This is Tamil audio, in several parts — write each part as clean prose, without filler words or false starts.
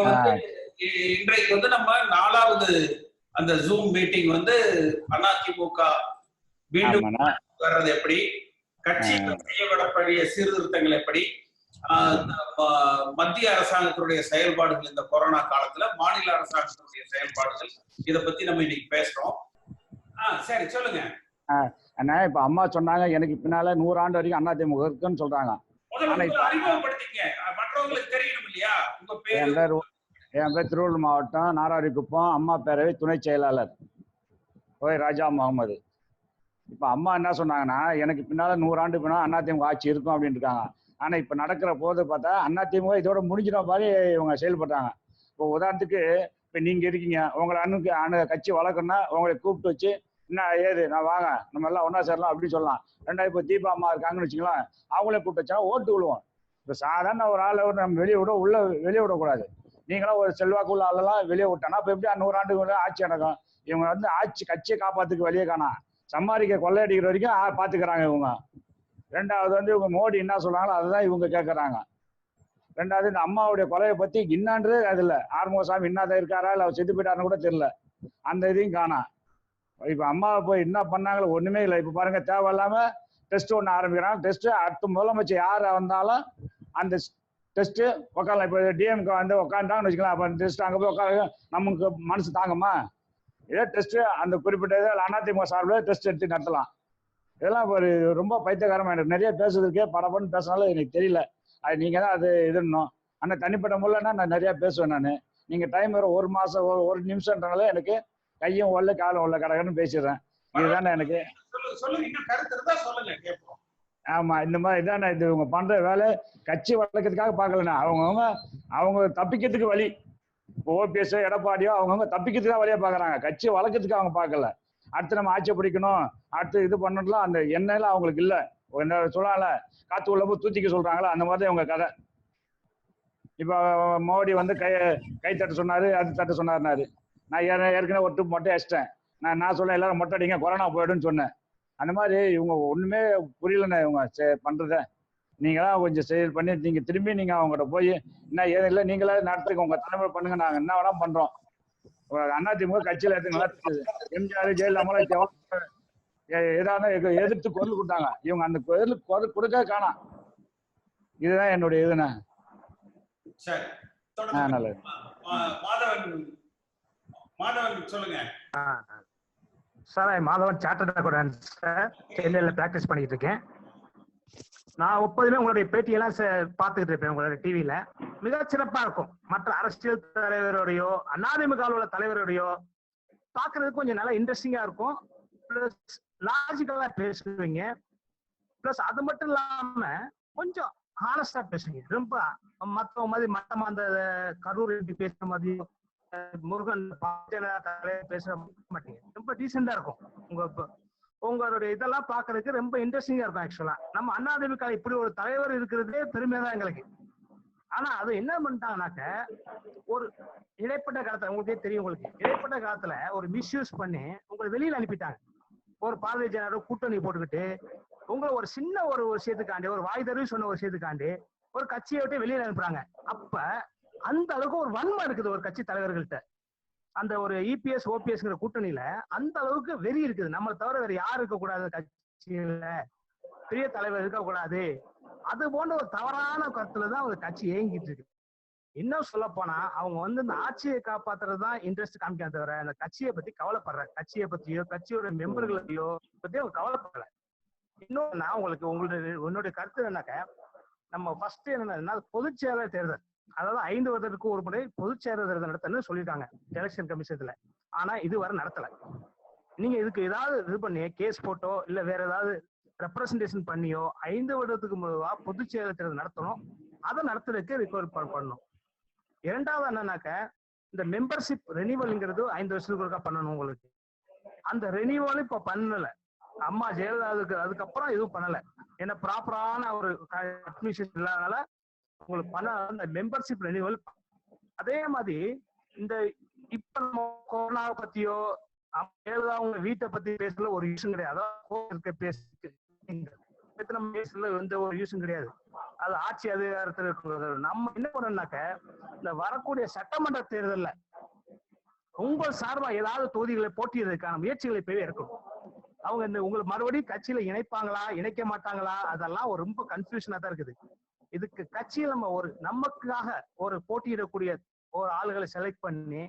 வந்து ஆஹ் இன்றைக்கு வந்து நம்ம 4வது அந்த ஜூம் மீட்டிங் வந்து அதிமுக மீண்டும் ஆமாண்ணா. வர்றது எப்படி, கட்சியில் செய்யப்படக்கூடிய சீர்திருத்தங்கள் எப்படி, மத்திய அரசாங்கத்தினுடைய செயல்பாடுகள் இந்த கொரோனா காலத்துல, மாநில அரசாங்கத்தினுடைய செயல்பாடுகள், இத பத்தி நம்ம இன்னைக்கு பேசுறோம். சரி சொல்லுங்க. அண்ணா இப்ப அம்மா சொன்னாங்க எனக்கு பின்னால 100 ஆண்டு வரைக்கும் அதிமுக இருக்குன்னு சொல்றாங்க. அறிமுகப்படுத்திங்க, மற்றவங்களுக்கு தெரியணும் இல்லையா உங்க பேரு. என் பேர் திருவள்ளூர் மாவட்டம் நாராயணிக்குப்பம் அம்மா பேரவை துணை செயலாளர் ஓய் ராஜா முகமது. இப்ப அம்மா என்ன சொன்னாங்கன்னா எனக்கு பின்னால 100 ஆண்டு பின்னால அதிமுக ஆட்சி இருக்கும் அப்படின்னு இருக்காங்க. ஆனா இப்ப நடக்கிற போது பார்த்தா அதிமுக இதோட முடிஞ்சிட மாதிரி இவங்க செயல்படுறாங்க. இப்போ உதாரணத்துக்கு இப்ப நீங்க இருக்கீங்க, உங்களை கட்சி வளர்க்கணும்னா உங்களை கூப்பிட்டு வச்சு என்ன ஏது நான் வாங்க நம்ம எல்லாம் ஒன்னா சேரலாம் அப்படின்னு சொல்லலாம். ரெண்டாவது இப்போ தீபா அம்மா இருக்காங்கன்னு வச்சுக்கலாம், அவங்களே கூப்பிட்டு வச்சா ஓட்டு விழுவோம். இப்போ சாதாரண ஒரு ஆளை நம்ம வெளியே விடக்கூடாது. நீங்களாம் ஒரு செல்வாக்கு உள்ள ஆளெல்லாம் வெளியே விட்டானா இப்போ எப்படி 100 ஆண்டுக்குள்ள ஆட்சி நடக்கும்? இவங்க வந்து கட்சியை காப்பாத்துக்கு வெளியே காணா சம்பாதிக்க கொள்ளையடிக்கிற வரைக்கும் பாத்துக்கிறாங்க இவங்க. ரெண்டாவது வந்து இவங்க மோடி என்ன சொல்றாங்களோ அதுதான் இவங்க கேட்கறாங்க. ரெண்டாவது இந்த அம்மாவுடைய கொலையை பத்தி இன்னான்றதே அது இல்லை. ஆறுமுகசாமி இன்னாதான் இருக்காரா இல்லை அவர் செத்து போயிட்டாருன்னு கூட தெரியல. அந்த இதையும் காணா. இப்ப அம்மா போய் என்ன பண்ணாங்களோ ஒண்ணுமே இல்லை. இப்ப பாருங்க தேவையில்லாம டெஸ்ட் ஒண்ணு ஆரம்பிக்கிறாங்க. டெஸ்ட் அடுத்த முதலமைச்சர் யார் வந்தாலும் அந்த டெஸ்ட் உட்காரலாம். இப்ப டிஎம்கே வந்து உட்காந்துட்டாங்கன்னு வச்சுக்கலாம். அப்ப டெஸ்ட் அங்க போய் உட்கார நமக்கு மனசு தாங்கம்மா? இதே டெஸ்ட் அந்த குறிப்பிட்ட அதிமுக சார்பில் டெஸ்ட் எடுத்து நடத்தலாம். இதெல்லாம் ஒரு ரொம்ப பைத்தியகாரமா எனக்கு நிறைய பேசுறதுக்கே படப்படன்னு பேசினாலும் எனக்கு தெரியல. அது நீங்க தான் அது இதுன்னும். ஆனா தனிப்பட்ட முறையிலன்னா நான் நிறைய பேசுவேன். நான் நீங்க டைம் வர 1 மாசம் 1 நிமிஷம்ன்றனால எனக்கு கையும் ஒல்ல காலம் ஒல்ல கடகன்னு பேசிடுறேன். இதுதானே எனக்கு. ஆமா இந்த மாதிரி இதானே இது இவங்க பண்ற வேலை. கட்சி வளர்க்கறதுக்காக பார்க்கலண்ணா. அவங்க தப்பிக்கிறதுக்கு வழி. ஓபிஎஸ் எடப்பாடியோ அவங்கவுங்க தப்பிக்கிறதுக்காக வழியா பாக்குறாங்க. கட்சி வளர்க்கறதுக்கு அவங்க பார்க்கல. அடுத்து நம்ம ஆட்சியை பிடிக்கணும், அடுத்து இது பண்ணலாம் அந்த எண்ணெயெல்லாம் அவங்களுக்கு இல்ல. என்ன சொல்லல, காத்து உள்ள போய் தூத்திக்க சொல்றாங்களா அந்த மாதிரி அவங்க கதை. இப்ப மோடி வந்து கை தட்ட சொன்னாரு, அது தட்ட சொன்னாருனாரு. நான் ஏற்கனவே ஒரு ட்ரிப் மொட்டை அடிச்சிட்டேன். நான் சொல்ல எல்லாரும் மொட்டை அடிங்க கொரோனா போயிடுன்னு சொன்னேன். அந்த மாதிரி இவங்க ஒண்ணுமே புரியலண்ணே இவங்க பண்றத. நீங்களாம் கொஞ்சம் செயல் பண்ணி நீங்க திரும்பி நீங்க அவங்ககிட்ட போய் என்ன ஏதும் இல்லை நீங்களே நடத்துக்க உங்க தலைமுறை பண்ணுங்க, நாங்க என்ன வேணா பண்றோம். அதிமுக கட்சியில எம்ஜிஆர் ஜெயலலிதா ஏதாவது எதிர்த்து குரல் கொடுத்தாங்க. இவங்க அந்த குரல் கொடுக்க காணாம். இதுதான் என்னுடைய இதுண்ணே. நல்லது. Sir Madhavan chartered accountant sir, சென்னையில பிராக்டிஸ் பண்ணிட்டு இருக்கேன். நான் எப்போதுமே உங்களுடைய பேட்டியெல்லாம் பார்த்துக்கிட்டு இருப்பேன் உங்களுடைய டிவியில. மிக சிறப்பா இருக்கும். மற்ற அரசியல் தலைவருடையோ அதிமுக உள்ள தலைவருடையோ பாக்குறதுக்கு கொஞ்சம் நல்லா இன்ட்ரெஸ்டிங்கா இருக்கும். பிளஸ் லாஜிக்கலா பேசுவீங்க. பிளஸ் அது மட்டும் இல்லாம கொஞ்சம் ஹானஸ்டா பேசுவீங்க. ரொம்ப மத்தவங்க மாதிரி மட்டமா அந்த கரூர் பேசுற மாதிரி முருகன் பேச மாட்டீங்க. ரொம்ப டீசெண்டா இருக்கும். உங்களுடைய இதெல்லாம் பாக்குறதுக்கு ரொம்ப இன்ட்ரெஸ்டிங்கா இருக்கும். ஆக்சுவலா நம்ம அதிமுக இப்படி ஒரு தலைவர் இருக்கிறதே பெருமையா தான் எங்களுக்கு. ஆனா அது என்ன பண்ணிட்டாங்கன்னாக்க ஒரு இடைப்பட்ட காலத்துல உங்களுக்கே தெரியும், உங்களுக்கு இடைப்பட்ட காலத்துல ஒரு மிஸ்யூஸ் பண்ணி உங்களை வெளியில அனுப்பிட்டாங்க. ஒரு பாரதிய ஜனதா கூட்டணி போட்டுக்கிட்டு உங்களை ஒரு சின்ன ஒரு விஷயத்துக்காண்டி, ஒரு வாய் தருவி சொன்ன ஒரு விஷயத்துக்காண்டி ஒரு கட்சியை விட்டு வெளியில அனுப்புறாங்க. அப்ப அந்த அளவுக்கு ஒரு வன்மை இருக்குது ஒரு கட்சி தலைவர்கள்ட்ட. அந்த ஒரு இபிஎஸ் ஓபிஎஸ்ங்கிற கூட்டணியில அந்த அளவுக்கு வெறி இருக்குது. நம்மளை தவிர வேற யாரும் இருக்கக்கூடாது கட்சியில, பெரிய தலைவர் இருக்கக்கூடாது. அது போன்ற ஒரு தவறான கருத்துலதான் ஒரு கட்சி இயங்கிட்டு இருக்கு. இன்னும் சொல்ல போனா அவங்க வந்து இந்த ஆட்சியை காப்பாத்துறதுதான் இன்ட்ரெஸ்ட் காமிக்க தவிர அந்த கட்சியை பத்தி கவலைப்படுற, கட்சியை பத்தியோ கட்சியோட மெம்பர்களையோ பத்தி அவங்க கவலைப்படல. இன்னும் நான் உன்னுடைய கருத்து என்னன்னாக்க, நம்ம ஃபர்ஸ்ட் என்னன்னா பொதுச் செயலாளர் தேர்தல், அதாவது 5 வருடத்துக்கு ஒரு முறை பொதுச் செயலாளர் தேர்தல் நடத்தணும்னு சொல்லியிருக்காங்க எலெக்ஷன் கமிஷன்ல. ஆனா இதுவரை நடத்தல. நீங்க இதுக்கு ஏதாவது இது பண்ணி கேஸ் போட்டோ இல்ல வேற ஏதாவது ரெப்ரசன்டேஷன் பண்ணியோ 5 வருடத்துக்கு முழுவா பொதுச் செயலாளர் தேர்தல் நடத்தணும். அதை நடத்துறதுக்கு ரிக்வயர் பண்ணணும். இரண்டாவது என்னன்னாக்க, இந்த மெம்பர்ஷிப் ரெனிவல்ங்கிறது 5 வருஷத்துக்கு ஒருக்கா பண்ணணும் உங்களுக்கு. அந்த ரெனிவல் இப்ப பண்ணல. அம்மா ஜெயலலிதாவுக்கு அதுக்கப்புறம் எதுவும் பண்ணல. ஏன்னா ப்ராப்பரான ஒரு அட்மிஷன் இல்லாதனால உங்களுக்கு பண்ண அந்த மெம்பர்ஷிப் ரெனிவல். அதே மாதிரி இந்த இப்ப நம்ம கொரோனாவை பத்தியோ ஜெயலலிதா அவங்க வீட்டை பத்தி பேசல ஒரு யூஸும் கிடையாது. அதாவது பேசல எந்த ஒரு யூஸும் கிடையாது. அது ஆட்சி அதிகாரத்தில் இருக்கிறது. நம்ம என்ன பண்ணணும்னாக்க இந்த வரக்கூடிய சட்டமன்ற தேர்தல்ல உங்கள் சார்பா ஏதாவது தொகுதிகளை போட்டியதற்கான முயற்சிகளை போய் எடுக்கணும். அவங்க இந்த உங்களுக்கு மறுபடியும் கட்சியில இணைப்பாங்களா இணைக்க மாட்டாங்களா அதெல்லாம் ஒரு ரொம்ப கன்ஃபியூஷனா தான் இருக்குது. இதுக்கு கட்சியில் நம்ம ஒரு நமக்காக ஒரு போட்டியிடக்கூடிய ஒரு ஆளுகளை செலக்ட் பண்ணி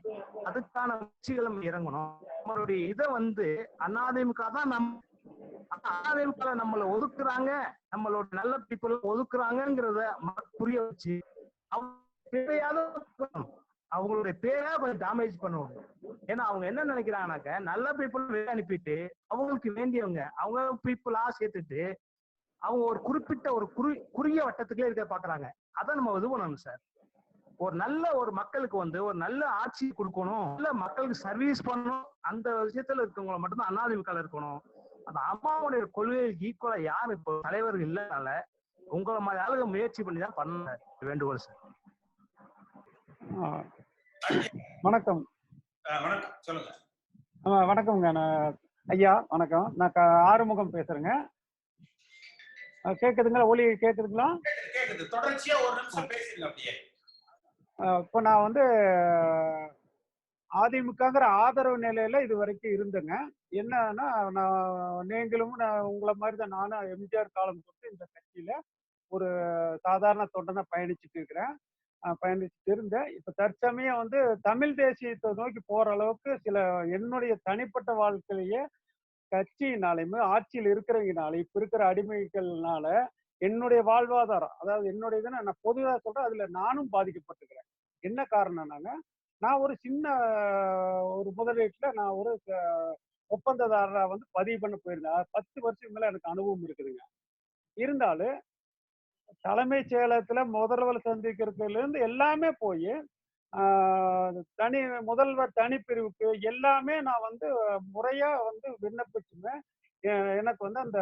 அதுக்கான முயற்சிகளும் இறங்கணும். நம்மளுடைய இதை அதிமுக தான் அதிமுக நம்மளை ஒதுக்குறாங்க, நம்மளோட நல்ல பீப்புள் ஒதுக்குறாங்கிறத புரிய வச்சு அவங்களுடைய பேரை கொஞ்சம் டேமேஜ் பண்ணுவாங்க. ஏன்னா அவங்க என்ன நினைக்கிறாங்கனாக்க நல்ல பீப்புள் வெளியே அனுப்பிட்டு அவங்களுக்கு வேண்டியவங்க அவங்க பீப்புளா சேர்த்துட்டு அவங்க ஒரு குறிப்பிட்ட ஒரு குறுகிய வட்டத்துக்குள்ளே இருக்க பாக்குறாங்க. அதை நம்ம இது பண்ணணும் சார். ஒரு நல்ல ஒரு மக்களுக்கு ஒரு நல்ல ஆட்சி கொடுக்கணும், நல்ல மக்களுக்கு சர்வீஸ் பண்ணணும். அந்த விஷயத்துல இருக்கவங்களை மட்டும்தான் அதிமுக இருக்கணும். அந்த அம்மாவுடைய கொள்கைகளுக்கு ஈக்குவலா யாரும் இப்போ தலைவர்கள் இல்லைனால உங்களை மாதிரி ஆளுங்க முயற்சி பண்ணி தான் பண்ண வேண்டுகோள் சார். வணக்கம். வணக்கம், சொல்லுங்க. வணக்கம்ங்க. நான் ஐயா வணக்கம். நான் ஆறுமுகம் பேசுறேங்க. கேக்குதுங்களா? ஒலி கேக்குதுங்களா? கேக்குது. தொடர்ச்சியா ஒரு நிமிஷம் பேசுங்க அப்படியே. இப்போ நான் அதிமுகங்கிற ஆதரவு நிலையில இது வரைக்கும் இருந்தேங்க. என்னன்னா நீங்களும் உங்களை மாதிரி தான் நானும் எம்ஜிஆர் காலம் தொட்டு இந்த கட்சியில ஒரு சாதாரண தொண்டனை பயணிச்சுட்டு இருக்கிறேன், பயணிச்சுட்டு இருந்தேன். இப்ப தற்சமயம் தமிழ் தேசியத்தை நோக்கி போற அளவுக்கு சில என்னுடைய தனிப்பட்ட வாழ்க்கையிலேயே கட்சியினாலையுமே ஆட்சியில் இருக்கிறவங்கனால இப்ப இருக்கிற அடிமைகள்னால என்னுடைய வாழ்வாதாரம், அதாவது என்னுடைய இதை நான் பொதுவாக சொல்றேன், அதுல நானும் பாதிக்கப்பட்டிருக்கிறேன். என்ன காரணம்னாங்க, நான் ஒரு சின்ன ஒரு முதலீட்டுல நான் ஒரு ஒப்பந்ததாரரா பதிவு பண்ண போயிருந்தேன். 10 வருஷம் மேல எனக்கு அனுபவம் இருக்குதுங்க. இருந்தாலும் தலைமைச் செயலகத்துல முதல்வர் சந்திக்கிறதுல இருந்து எல்லாமே போய் முதல்வர் தனிப்பிரிவுக்கு எல்லாமே நான் முறையா விண்ணப்பிச்சுமே. எனக்கு அந்த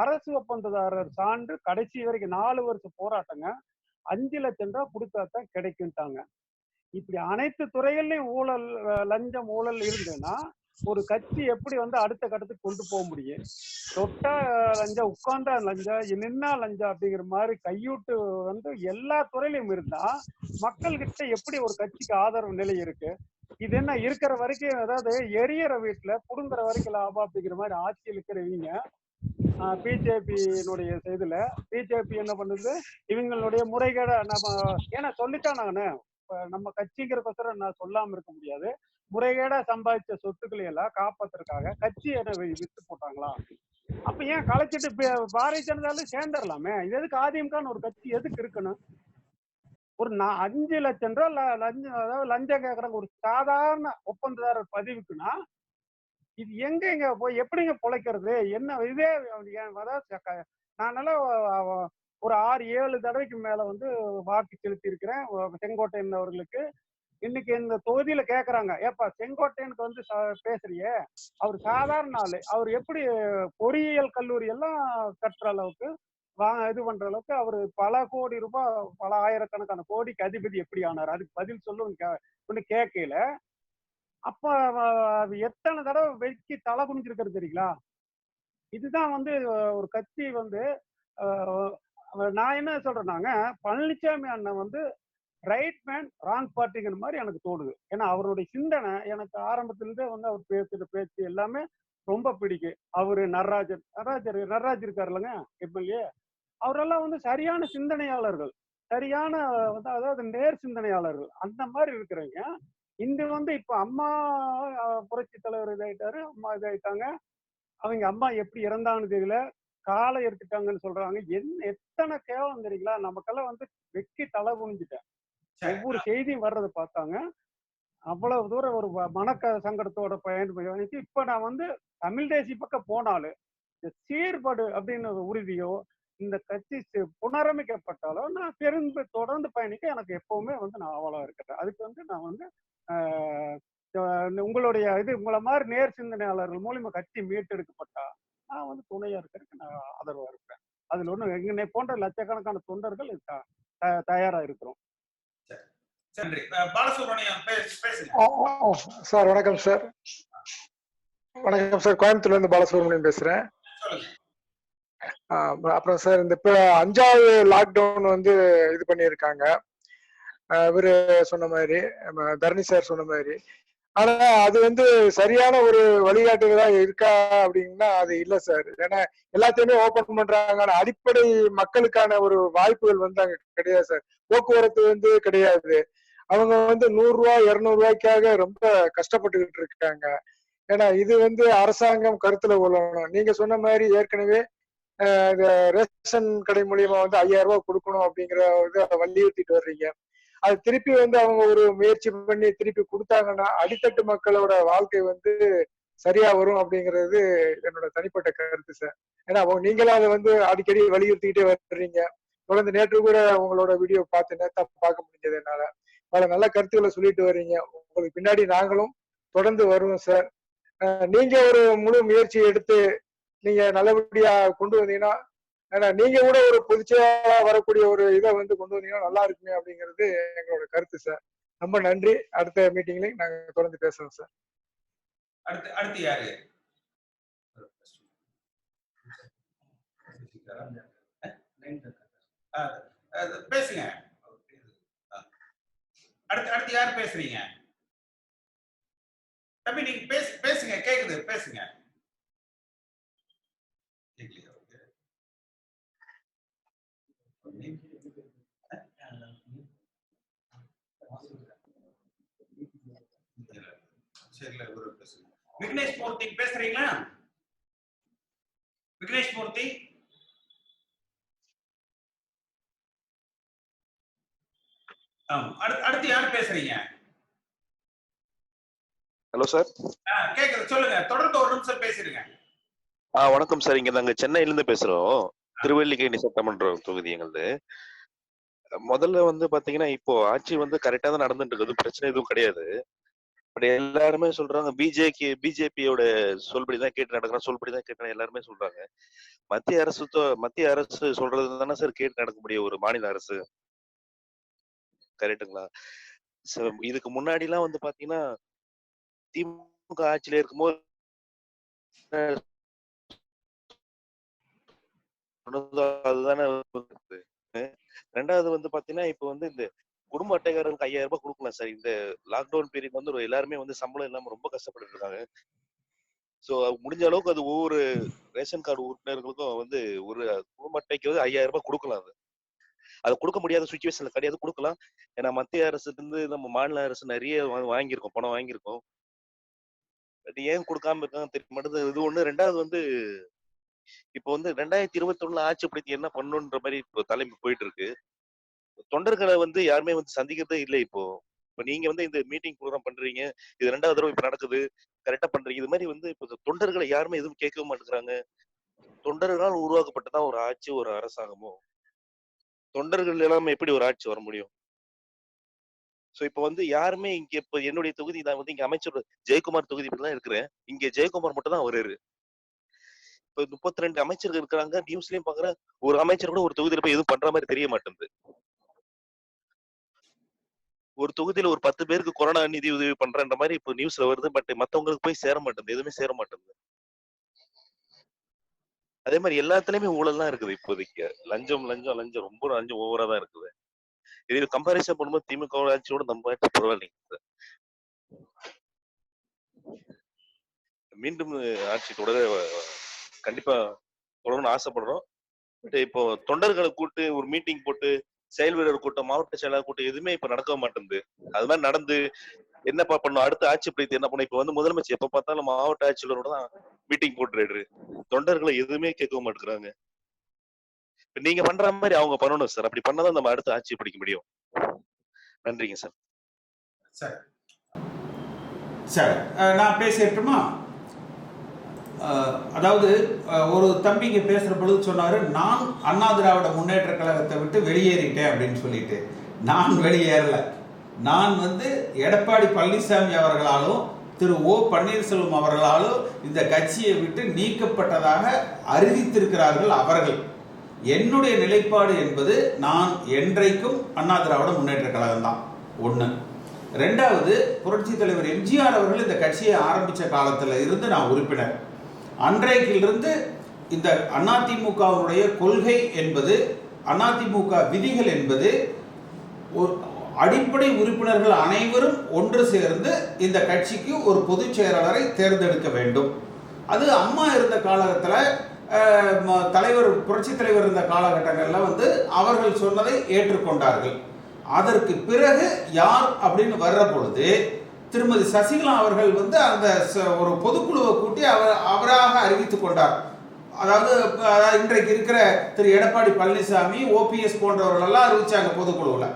அரசு ஒப்பந்ததாரர் சான்று கடைசி வரைக்கும் 4 வருஷம் போராட்டங்க. 5 லட்சம் ரூபாய் கொடுத்தாதான் கிடைக்கும்ட்டாங்க. இப்படி அனைத்து துறைகள்லயும் ஊழல், லஞ்சம், ஊழல் இருந்ததுன்னா ஒரு கட்சி எப்படி அடுத்த கட்டத்துக்கு கொண்டு போக முடியும்? தொட்டா லஞ்சம், உட்கார்ந்தா லஞ்சம், நின்னா லஞ்சம் அப்படிங்கிற மாதிரி கையூட்டு எல்லா துறையிலும் இருந்தா மக்கள்கிட்ட எப்படி ஒரு கட்சிக்கு ஆதரவு நிலை இருக்கு? இது என்ன இருக்கிற வரைக்கும், அதாவது எரியற வீட்டுல புடுங்குற வரைக்கும் லாபம் அப்படிங்கிற மாதிரி ஆட்சியில் இருக்கிறவங்க பிஜேபியினுடைய இதுல பிஜேபி என்ன பண்ணுது, இவங்களுடைய முறைகேட நம்ம ஏன்னா சொல்லித்தான் நானு நம்ம கட்சிங்கிறதுக்கோசரம் நான் சொல்லாம இருக்க முடியாது. முறைகேடா சம்பாதிச்ச சொத்துக்களை எல்லாம் காப்பாத்துறதுக்காக கட்சி என்ன வித்து போட்டாங்களா? அப்ப ஏன் கலைச்சிட்டு பாரதிய ஜனதால சேர்ந்துடலாமே? இது எதுக்கு அதிமுகன்னு ஒரு கட்சி எதுக்கு இருக்கணும்? ஒரு 5 லட்சம் ரூபாய் லஞ்சம், அதாவது லஞ்சம் கேட்கறாங்க ஒரு சாதாரண ஒப்பந்ததாரர் பதிவுக்குன்னா இது எங்க போய் எப்படிங்க பொழைக்கிறது? என்ன இதே அதாவது நான் ஒரு 6-7 தடவைக்கு மேல வாக்கு செலுத்தி இருக்கிறேன் செங்கோட்டையன் அவர்களுக்கு. இன்னைக்கு இந்த தொகுதியில கேக்குறாங்க, ஏப்பா செங்கோட்டையனுக்கு பேசுறியே, அவர் சாதாரண ஆளு, அவர் எப்படி பொறியியல் கல்லூரி எல்லாம் கட்டுற அளவுக்கு இது பண்ற அளவுக்கு அவரு பல கோடி ரூபாய், பல ஆயிரக்கணக்கான கோடிக்கு அதிபதி எப்படி ஆனார்? அதுக்கு பதில் சொல்ல கேட்கல. அப்ப எத்தனை தடவை வெக்கி தலை குனிஞ்சிருக்கிறது தெரியுங்களா? இதுதான் ஒரு கட்சி நான் என்ன சொல்றேன்னாங்க, பழனிசாமி அண்ணன் ரைட் மேன் ராங் பார்ட்டிங்கிற மாதிரி எனக்கு தோணுது. ஏன்னா அவருடைய சிந்தனை எனக்கு ஆரம்பத்திலிருந்தே அவர் பேசுற பேச்சு எல்லாமே ரொம்ப பிடிக்கும். அவரு நடராஜர் இருக்காருல்லங்க எம்எல்ஏ, அவரெல்லாம் சரியான சிந்தனையாளர்கள், சரியான அதாவது நேர் சிந்தனையாளர்கள். அந்த மாதிரி இருக்கிறவங்க இந்த இப்ப அம்மா புரட்சி தலைவர் இதாயிட்டாரு, அம்மா இதாயிட்டாங்க. அவங்க அம்மா எப்படி இறந்தாங்கன்னு தெரியல, காலை எடுத்துட்டாங்கன்னு சொல்றாங்க. எத்தனை கேவலம் தெரியுங்களா? நமக்கெல்லாம் வெக்கி தலை குனிஞ்சுட்டேன். ஒவ்வொரு செய்தியும் வர்றதை பார்த்தாங்க. அவ்வளவு தூரம் ஒரு சங்கடத்தோட பயணிச்சு இப்ப நான் தமிழ் தேசிய பக்கம் போனாலும் இந்த சீர்பாடு அப்படின்னு ஒரு உறுதியோ இந்த கட்சி புனரமைக்கப்பட்டாலோ நான் தொடர்ந்து பயணிக்க எனக்கு எப்பவுமே நான் ஆவலா இருக்கிறேன். அதுக்கு நான் உங்களுடைய உங்களை மாதிரி நேர் சிந்தனையாளர்கள் மூலியமா கட்சி மீட்டெடுக்கப்பட்டா நான் துணையா இருக்கிறதுக்கு நான் ஆதரவா இருப்பேன். அதுல ஒண்ணு எங்க போன்ற லட்சக்கணக்கான தொண்டர்கள் தயாரா இருக்கிறோம். சார் வணக்கம் சார். வணக்கம் சார், கோயம்புத்தூர்ல இருந்து பாலசுப்ரமணியன் பேசுறேன். அப்புறம் சார் இந்த இப்போ 5வது லாக்டவுன் வந்து இது பண்ணியிருக்காங்க. இவரு சொன்ன மாதிரி தரணி சார் சொன்ன மாதிரி. ஆனா அது வந்து சரியான ஒரு வழிகாட்டுதலா இருக்கா அப்படின்னா அது இல்ல சார். ஏன்னா எல்லாத்தையுமே ஓபன் பண்றாங்க. ஆனா அடிப்படை மக்களுக்கான ஒரு வாய்ப்புகள் வந்து அங்க கிடையாது சார். போக்குவரத்து வந்து கிடையாது. அவங்க வந்து 100 ரூபாய் 200 ரூபாய்க்காக ரொம்ப கஷ்டப்பட்டுக்கிட்டு இருக்காங்க. ஏன்னா இது வந்து அரசாங்கம் கருத்துல கொள்ளணும். நீங்க சொன்ன மாதிரி ஏற்கனவே இந்த ரேஷன் கடை மூலியமா வந்து 5000 ரூபாய் கொடுக்கணும் அப்படிங்கிற இதை வலியுறுத்திட்டு வர்றீங்க. அது திருப்பி வந்து அவங்க ஒரு முயற்சி பண்ணி திருப்பி கொடுத்தாங்கன்னா அடித்தட்டு மக்களோட வாழ்க்கை வந்து சரியா வரும் அப்படிங்கிறது என்னோட தனிப்பட்ட கருத்து சார். ஏன்னா நீங்களும் அதை வந்து அடிக்கடி வலியுறுத்திக்கிட்டே வர்றீங்க. தொடர்ந்து நேற்று கூட உங்களோட வீடியோ பார்த்து நேத்தா பார்க்க முடிஞ்சது என்னால. பல நல்ல கருத்துக்களை சொல்லிட்டு வர்றீங்க. உங்களுக்கு பின்னாடி நாங்களும் தொடர்ந்து வருவோம் சார். நீங்க ஒரு முழு முயற்சி எடுத்து நீங்க நல்லபடியா கொண்டு வந்தீங்கன்னா, ஏன்னா நீங்க கூட ஒரு பொதுச்செயலா வரக்கூடிய ஒரு இதை வந்து கொண்டு வந்தீங்கன்னா நல்லா இருக்குமே அப்படிங்கிறது எங்களோட கருத்து சார். ரொம்ப நன்றி. அடுத்த மீட்டிங்ல நாங்க தொடர்ந்து பேசுறோம் சார். அடுத்து யாரு? பேசுங்க. அடுத்து யார் பேசுறீங்க? தம்பி நீங்க பேசுங்க, கேக்குது, பேசுங்க. விக்னேஷ் மூர்த்தி பேசுறீங்களா? விக்னேஷ் மூர்த்தி அடுத்து யார் பேசுறீங்க? Hello sir. கேக்குது, சொல்லுங்க. தொடர்ந்து ஒரு நிமிஷம் பேசிடுங்க. வணக்கம் சார். இங்க நாங்க சென்னையில இருந்து பேசுறோம். திருவல்லிக்கேணி சட்டமன்ற தொகுதி எங்களுது. முதல்ல வந்து பாத்தீங்கன்னா இப்போ ஆட்சி வந்து கரெக்டா தான் நடந்துட்டு இருக்குது, பிரச்சனை எதுவும் கிடையாது. பட் எல்லாருமே சொல்றாங்க பிஜேபியோட சொல்படிதான் கேட்டு நடக்கிறோம், சொல்படிதான் கேட்டு எல்லாருமே சொல்றாங்க. மத்திய அரசு சொல்றது தானே சார் கேட்டு நடக்க முடியும் ஒரு மாநில அரசு, கரெக்டுங்களா? இதுக்கு முன்னாடி எல்லாம் வந்து பாத்தீங்கன்னா திமுக ஆட்சியில இருக்கும்போது அதுதானே. ரெண்டாவது வந்து பாத்தீங்கன்னா இப்ப வந்து இந்த குடும்ப அட்டைக்காரர்களுக்கு 5000 ரூபாய் கொடுக்கலாம் சார். இந்த லாக்டவுன் பீரியட் வந்து எல்லாருமே வந்து சம்பளம் இல்லாம ரொம்ப கஷ்டப்பட்டு இருக்காங்க. சோ முடிஞ்ச அளவுக்கு அது ஒவ்வொரு ரேஷன் கார்டு உறுப்பினர்களுக்கும் வந்து ஒரு குடும்ப அட்டைக்கு வந்து 5000 ரூபாய் கொடுக்கலாம். அது கொடுக்க முடியாத சுச்சுவேஷன்ல கிடையாது, கொடுக்கலாம். ஏன்னா மத்திய அரசுல இருந்து நம்ம மாநில அரசு நிறைய வாங்கியிருக்கோம், பணம் வாங்கியிருக்கோம். ஏன் கொடுக்காம இருக்காங்க தெரிய மாட்டேங்குது. இது ஒண்ணு. ரெண்டாவது வந்து இப்போ வந்து 2021 ஆட்சி பிடித்து என்ன பண்ணணுன்ற மாதிரி இப்போ தலைமை போயிட்டு இருக்கு. தொண்டர்களை வந்து யாருமே வந்து சந்திக்கிறதே இல்லை. இப்போ நீங்க வந்து இந்த மீட்டிங் ப்ரோக்ராம் பண்றீங்க, இது 2வது தடவை இப்ப நடக்குது, கரெக்டா பண்றீங்க. இது மாதிரி வந்து இப்போ தொண்டர்களை யாருமே எதுவும் கேட்கவும் மாட்டேங்கிறாங்க. தொண்டர்களால் உருவாக்கப்பட்டதான் ஒரு ஆட்சி, ஒரு அரசாங்கமோ. தொண்டர்கள் எல்லாமே எப்படி ஒரு ஆட்சி வர முடியும்? சோ இப்ப வந்து யாருமே இங்க இப்ப என்னுடைய தொகுதி நான் வந்து இங்க அமைச்சர் ஜெயக்குமார் தொகுதி தான் இருக்கிறேன். இங்க ஜெயக்குமார் மட்டும் தான் வர்றாரு. இப்ப 32 அமைச்சர்கள் இருக்கிறாங்க. நியூஸ்லயும் பாக்குறேன், ஒரு அமைச்சர் கூட ஒரு தொகுதியில போய் எதுவும் பண்ற மாதிரி தெரிய மாட்டேங்குது. ஒரு தொகுதியில ஒரு 10 பேருக்கு கொரோனா நிதி உதவி பண்றன்ற மாதிரி இப்ப நியூஸ்ல வருது. பட் மத்தவங்களுக்கு போய் சேர மாட்டேங்குது, எதுவுமே சேர மாட்டேங்குது. அதே மாதிரி எல்லாத்துலயுமே ஊழல் தான் இருக்குது இப்போதைக்கு. லஞ்சம் ரொம்ப லஞ்சம் ஓவரா தான் இருக்குது. இது கம்பாரிசன் பண்ணும்போது திமுக ஆட்சியோட நம்ம ஆட்சி பரவாயில்லைங்க. மீண்டும் ஆட்சி தொடர கண்டிப்பா தொடரணும்னு ஆசைப்படுறோம். பட் இப்போ தொண்டர்களை கூட்டு ஒரு மீட்டிங் போட்டு செயல் வீரர் கூட்டம், மாவட்ட செயலாளர் கூட்டம் எதுவுமே இப்ப நடக்க மாட்டேங்குது. அது மாதிரி நடந்து என்னப்பா பண்ணும், அடுத்த ஆட்சி பிடித்து என்ன பண்ணும். இப்ப வந்து முதலமைச்சர் எப்ப பார்த்தாலும் மாவட்ட ஆட்சியாளரோட தான் மீட்டிங் போட்டுறாரு. தொண்டர்களை எதுவுமே கேட்க மாட்டேங்கிறாங்க. இப்ப நீங்க பண்ற மாதிரி அவங்க பண்ணணும் சார். அப்படி பண்ணாதான் நம்ம அடுத்த ஆட்சி பிடிக்க முடியும். நன்றிங்க சார். சார் சார் நான் பேசிட்டுமா? அதாவது ஒரு தம்பிங்க பேசுகிற பொழுது சொன்னார், நான் அண்ணா திராவிட முன்னேற்ற கழகத்தை விட்டு வெளியேறிட்டேன் அப்படின்னு சொல்லிட்டு. நான் வெளியேறலை. நான் வந்து எடப்பாடி பழனிசாமி அவர்களாலும் திரு ஓ பன்னீர்செல்வம் அவர்களாலும் இந்த கட்சியை விட்டு நீக்கப்பட்டதாக அறிவித்திருக்கிறார்கள் அவர்கள். என்னுடைய நிலைப்பாடு என்பது நான் என்றைக்கும் அண்ணா திராவிட முன்னேற்ற கழகம் தான். ஒன்று. ரெண்டாவது, புரட்சி தலைவர் எம்ஜிஆர் அவர்கள் இந்த கட்சியை ஆரம்பித்த காலத்தில் இருந்து நான் உறுப்பினர். அன்றைக்கிலிருந்து இந்த அதிமுகவுடைய கொள்கை என்பது, அதிமுக விதிகள் என்பது, ஒரு அடிப்படை உறுப்பினர்கள் அனைவரும் ஒன்று சேர்ந்து இந்த கட்சிக்கு ஒரு பொதுச் செயலாளரை தேர்ந்தெடுக்க வேண்டும். அது அம்மா இருந்த காலகட்டத்தில் தலைவர், புரட்சி தலைவர் இருந்த காலகட்டங்களில் வந்து அவர்கள் சொன்னதை ஏற்றுக்கொண்டார்கள். அதற்கு பிறகு யார் அப்படின்னு வர்ற பொழுது திருமதி சசிகலா அவர்கள் வந்து அந்த ஒரு பொதுக்குழுவை கூட்டி அவராக அறிவித்துக் கொண்டார். அதாவது இன்றைக்கு இருக்கிற திரு எடப்பாடி பழனிசாமி, ஓபிஎஸ் போன்றவர்கள் எல்லாம் அறிவிச்சாங்க பொதுக்குழுவில்.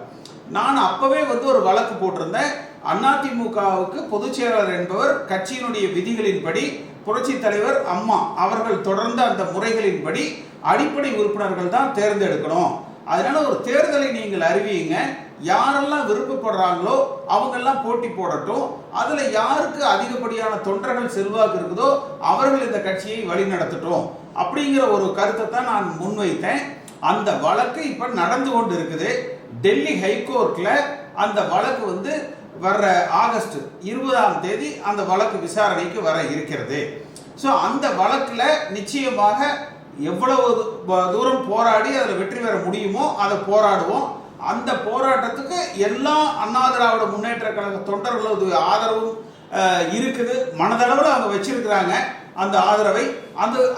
நான் அப்பவே வந்து ஒரு வழக்கு போட்டிருந்தேன். அதிமுகவுக்கு பொதுச் செயலாளர் என்பவர் கட்சியினுடைய விதிகளின்படி, புரட்சி தலைவர் அம்மா அவர்கள் தொடர்ந்த அந்த முறைகளின்படி அடிப்படை உறுப்பினர்கள் தான் தேர்ந்தெடுக்கணும். அதனால ஒரு தேர்தலை நீங்கள் அறிவியுங்க, யாரெல்லாம் விருப்பப்படுறாங்களோ அவங்கெல்லாம் போட்டி போடட்டும், அதுல யாருக்கு அதிகப்படியான தொண்டர்கள் செல்வாக்கு இருக்குதோ அவர்கள் இந்த கட்சியை வழிநடத்தட்டும் அப்படிங்கிற ஒரு கருத்தை தான் நான் முன்வைத்தேன். அந்த வழக்கு இப்ப நடந்து கொண்டு இருக்குது. டெல்லி ஹைகோர்ட்ல அந்த வழக்கு வந்து வர்ற ஆகஸ்ட் 20ஆம் தேதி அந்த வழக்கு விசாரணைக்கு வர இருக்கிறது. ஸோ அந்த வழக்குல நிச்சயமாக எவ்வளவு தூரம் போராடி அதில் வெற்றி பெற முடியுமோ அதை போராடுவோம். அந்த போராட்டத்துக்கு எல்லா அண்ணா திராவிட முன்னேற்ற கழக தொண்டர்களது ஆதரவும் இருக்குது. மனதளவில் அவங்க வச்சிருக்கிறாங்க அந்த ஆதரவை.